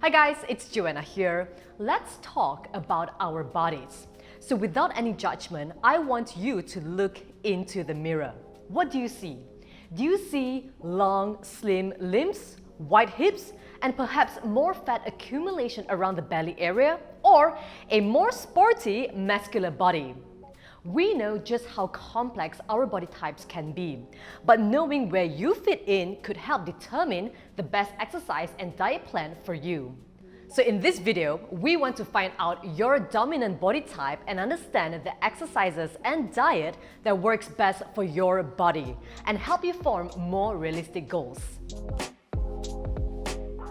Hi guys, it's Joanna here. Let's talk about our bodies. So without any judgment, I want you to look into the mirror. What do you see? Do you see long, slim limbs, wide hips, and perhaps more fat accumulation around the belly area? Or a more sporty, muscular body? We know just how complex our body types can be, but knowing where you fit in could help determine the best exercise and diet plan for you. So in this video, we want to find out your dominant body type and understand the exercises and diet that works best for your body and help you form more realistic goals.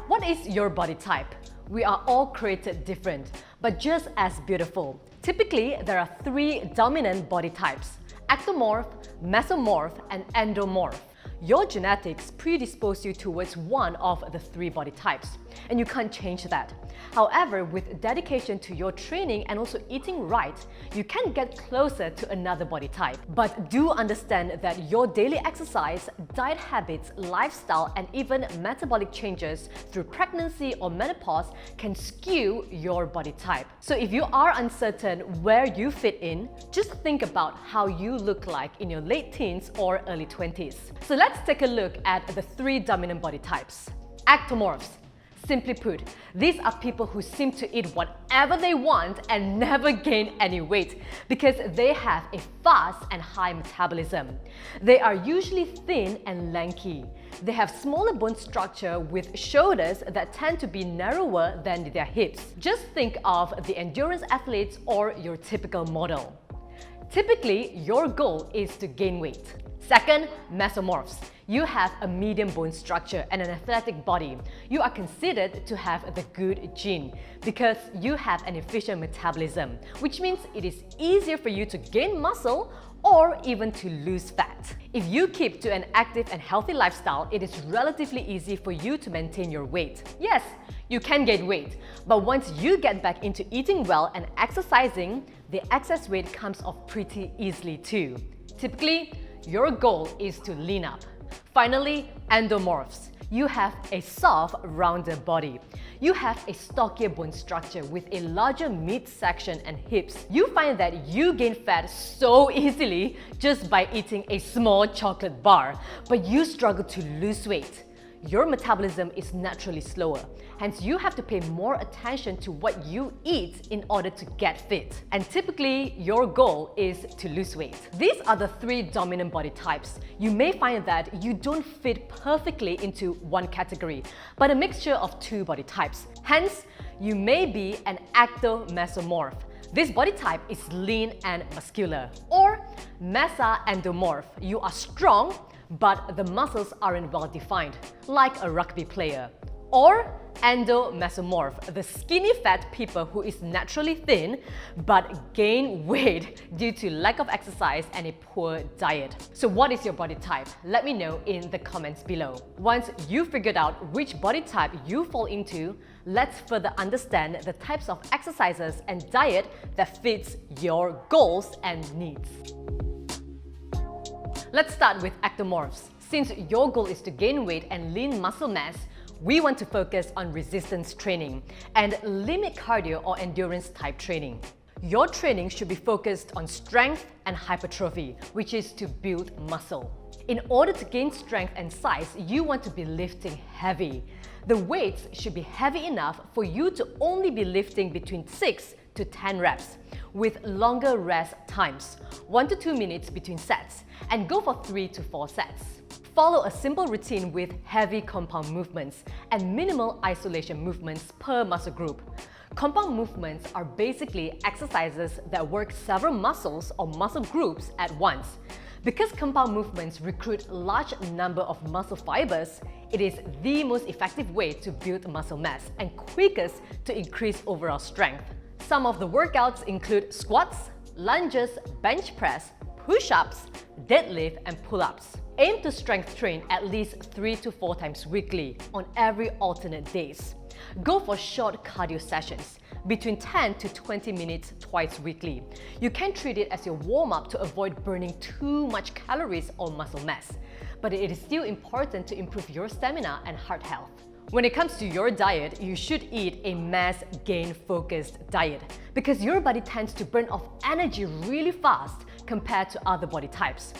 What is your body type? We are all created different, but just as beautiful. Typically, there are three dominant body types: ectomorph, mesomorph, and endomorph. Your genetics predispose you towards one of the three body types, and you can't change that. However, with dedication to your training and also eating right, you can get closer to another body type. But do understand that your daily exercise, diet habits, lifestyle, and even metabolic changes through pregnancy or menopause can skew your body type. So if you are uncertain where you fit in, just think about how you look like in your late teens or early 20s. So let's take a look at the three dominant body types. Ectomorphs. Simply put, these are people who seem to eat whatever they want and never gain any weight because they have a fast and high metabolism. They are usually thin and lanky. They have smaller bone structure with shoulders that tend to be narrower than their hips. Just think of the endurance athletes or your typical model. Typically, your goal is to gain weight. Second, mesomorphs. You have a medium bone structure and an athletic body. You are considered to have the good gene because you have an efficient metabolism, which means it is easier for you to gain muscle or even to lose fat. If you keep to an active and healthy lifestyle, it is relatively easy for you to maintain your weight. Yes, you can gain weight, but once you get back into eating well and exercising, the excess weight comes off pretty easily too. Typically, your goal is to lean up. Finally, endomorphs. You have a soft, rounded body. You have a stockier bone structure with a larger midsection and hips. You find that you gain fat so easily just by eating a small chocolate bar, but you struggle to lose weight. Your metabolism is naturally slower, hence you have to pay more attention to what you eat in order to get fit. And typically, your goal is to lose weight. These are the three dominant body types. You may find that you don't fit perfectly into one category, but a mixture of two body types. Hence, you may be an ectomesomorph. This body type is lean and muscular. Or mesoendomorph. You are strong, but the muscles aren't well defined, like a rugby player. Or endomesomorph, the skinny fat people who is naturally thin but gain weight due to lack of exercise and a poor diet. So what is your body type? Let me know in the comments below. Once you figured out which body type you fall into, let's further understand the types of exercises and diet that fits your goals and needs. Let's start with ectomorphs. Since your goal is to gain weight and lean muscle mass, we want to focus on resistance training and limit cardio or endurance type training. Your training should be focused on strength and hypertrophy, which is to build muscle. In order to gain strength and size, you want to be lifting heavy. The weights should be heavy enough for you to only be lifting between 6 to 10 reps, with longer rest times, 1 to 2 minutes between sets, and go for 3 to 4 sets. Follow a simple routine with heavy compound movements and minimal isolation movements per muscle group. Compound movements are basically exercises that work several muscles or muscle groups at once. Because compound movements recruit a large number of muscle fibers, it is the most effective way to build muscle mass and quickest to increase overall strength. Some of the workouts include squats, lunges, bench press, push-ups, deadlift, and pull-ups. Aim to strength train at least 3 to 4 times weekly on every alternate days. Go for short cardio sessions, between 10 to 20 minutes twice weekly. You can treat it as your warm-up to avoid burning too much calories or muscle mass, but it is still important to improve your stamina and heart health. When it comes to your diet, you should eat a mass gain focused diet because your body tends to burn off energy really fast compared to other body types.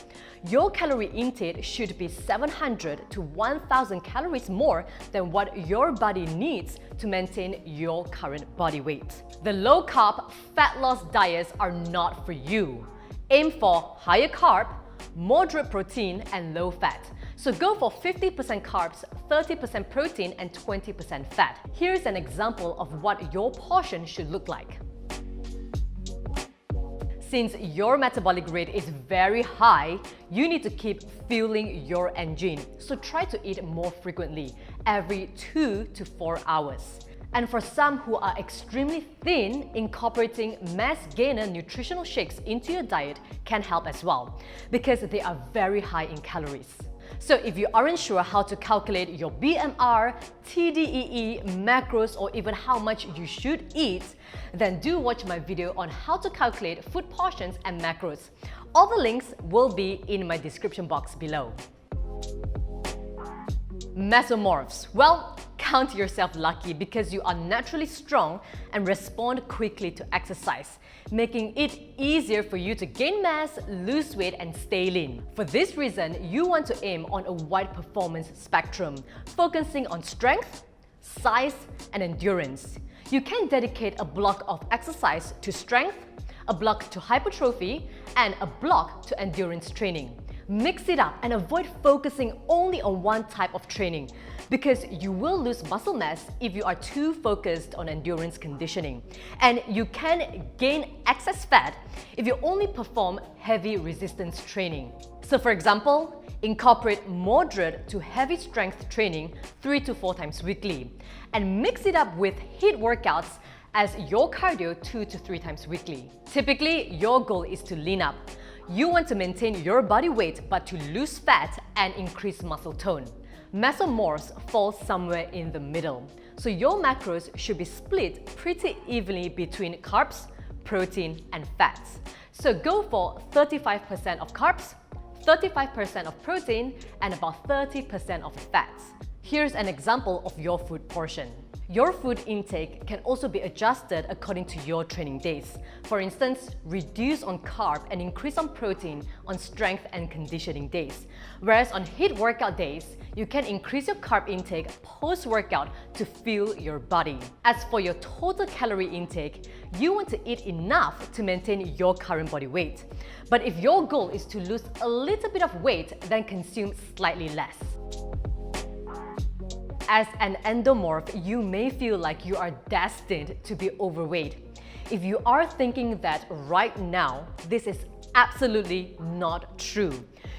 Your calorie intake should be 700 to 1000 calories more than what your body needs to maintain your current body weight. The low carb, fat loss diets are not for you. Aim for higher carb, moderate protein, and low fat. So go for 50% carbs, 30% protein, and 20% fat. Here's an example of what your portion should look like. Since your metabolic rate is very high, you need to keep fueling your engine. So try to eat more frequently, every 2 to 4 hours. And for some who are extremely thin, incorporating mass gainer nutritional shakes into your diet can help as well, because they are very high in calories. So if you aren't sure how to calculate your BMR, TDEE, macros, or even how much you should eat, then do watch my video on how to calculate food portions and macros. All the links will be in my description box below. Mesomorphs. Well, count yourself lucky because you are naturally strong and respond quickly to exercise, making it easier for you to gain mass, lose weight, and stay lean. For this reason, you want to aim on a wide performance spectrum, focusing on strength, size, and endurance. You can dedicate a block of exercise to strength, a block to hypertrophy, and a block to endurance training. Mix it up and avoid focusing only on one type of training because you will lose muscle mass if you are too focused on endurance conditioning. And you can gain excess fat if you only perform heavy resistance training. So for example, incorporate moderate to heavy strength training 3 to 4 times weekly and mix it up with HIIT workouts as your cardio 2 to 3 times weekly. Typically, your goal is to lean up. You want to maintain your body weight but to lose fat and increase muscle tone. Mesomorphs fall somewhere in the middle, so your macros should be split pretty evenly between carbs, protein, and fats. So go for 35% of carbs, 35% of protein, and about 30% of fats. Here's an example of your food portion. Your food intake can also be adjusted according to your training days. For instance, reduce on carb and increase on protein on strength and conditioning days. Whereas on HIIT workout days, you can increase your carb intake post-workout to fuel your body. As for your total calorie intake, you want to eat enough to maintain your current body weight. But if your goal is to lose a little bit of weight, then consume slightly less. As an endomorph, you may feel like you are destined to be overweight. If you are thinking that right now, this is absolutely not true.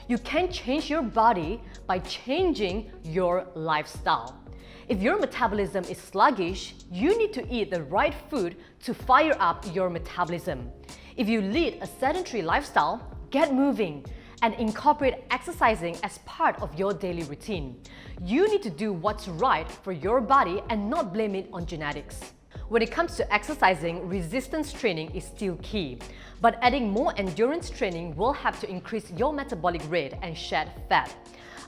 You can change your body by changing your lifestyle. If your metabolism is sluggish, you need to eat the right food to fire up your metabolism. If you lead a sedentary lifestyle, get moving and incorporate exercising as part of your daily routine. You need to do what's right for your body and not blame it on genetics. When it comes to exercising, resistance training is still key, but adding more endurance training will have to increase your metabolic rate and shed fat.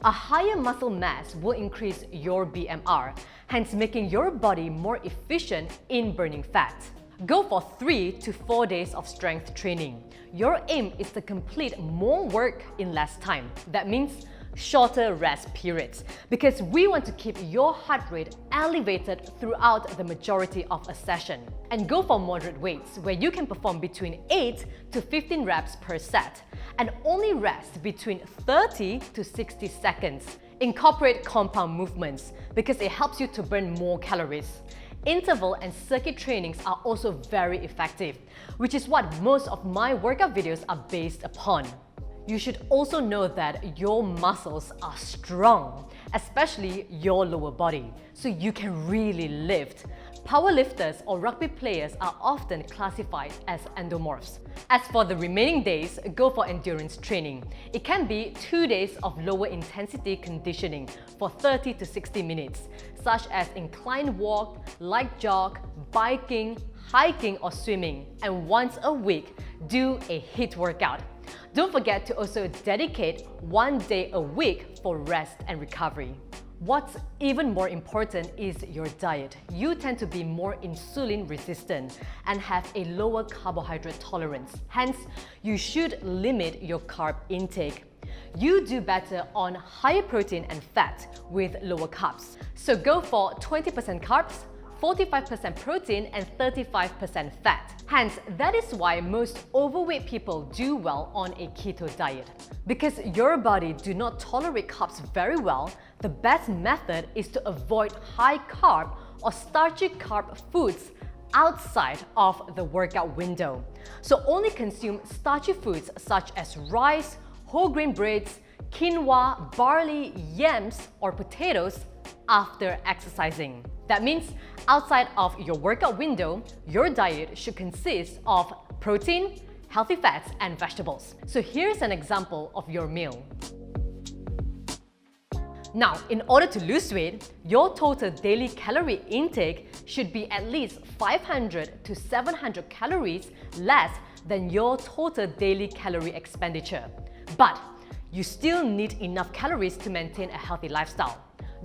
A higher muscle mass will increase your BMR, hence making your body more efficient in burning fat. Go for 3 to 4 days of strength training. Your aim is to complete more work in less time. That means shorter rest periods, because we want to keep your heart rate elevated throughout the majority of a session. And go for moderate weights, where you can perform between 8 to 15 reps per set, and only rest between 30 to 60 seconds. Incorporate compound movements, because it helps you to burn more calories. Interval and circuit trainings are also very effective, which is what most of my workout videos are based upon. You should also know that your muscles are strong, especially your lower body, so you can really lift. Powerlifters or rugby players are often classified as endomorphs. As for the remaining days, go for endurance training. It can be 2 days of lower intensity conditioning for 30 to 60 minutes, such as inclined walk, light jog, biking, hiking, or swimming. And once a week, do a HIIT workout. Don't forget to also dedicate 1 day a week for rest and recovery. What's even more important is your diet. You tend to be more insulin resistant and have a lower carbohydrate tolerance. Hence, you should limit your carb intake. You do better on higher protein and fat with lower carbs. So go for 20% carbs, 45% protein and 35% fat. Hence, that is why most overweight people do well on a keto diet. Because your body do not tolerate carbs very well, the best method is to avoid high carb or starchy carb foods outside of the workout window. So only consume starchy foods such as rice, whole grain breads, quinoa, barley, yams, or potatoes after exercising. That means outside of your workout window, your diet should consist of protein, healthy fats, and vegetables. So here's an example of your meal. Now, in order to lose weight, your total daily calorie intake should be at least 500 to 700 calories less than your total daily calorie expenditure. But you still need enough calories to maintain a healthy lifestyle.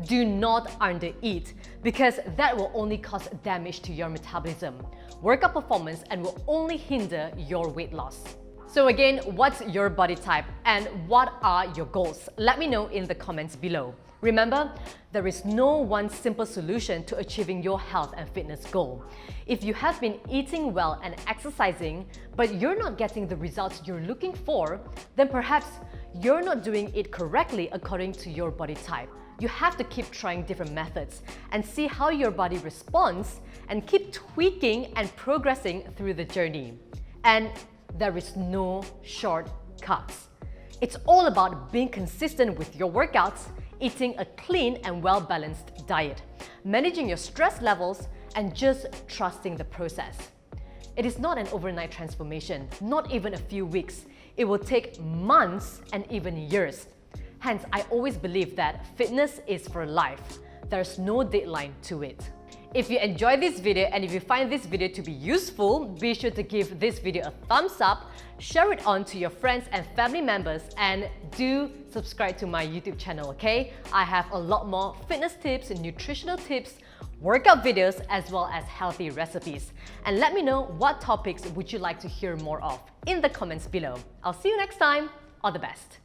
Do not undereat because that will only cause damage to your metabolism, workout performance, and will only hinder your weight loss. So again, what's your body type and what are your goals? Let me know in the comments below. Remember, there is no one simple solution to achieving your health and fitness goal. If you have been eating well and exercising, but you're not getting the results you're looking for, then perhaps you're not doing it correctly according to your body type. You have to keep trying different methods and see how your body responds and keep tweaking and progressing through the journey. And there is no shortcuts. It's all about being consistent with your workouts, eating a clean and well-balanced diet, managing your stress levels, and just trusting the process. It is not an overnight transformation, not even a few weeks. It will take months and even years. Hence, I always believe that fitness is for life. There's no deadline to it. If you enjoyed this video and if you find this video to be useful, be sure to give this video a thumbs up, share it on to your friends and family members, and do subscribe to my YouTube channel, okay? I have a lot more fitness tips, nutritional tips, workout videos, as well as healthy recipes. And let me know what topics would you like to hear more of in the comments below. I'll see you next time. All the best.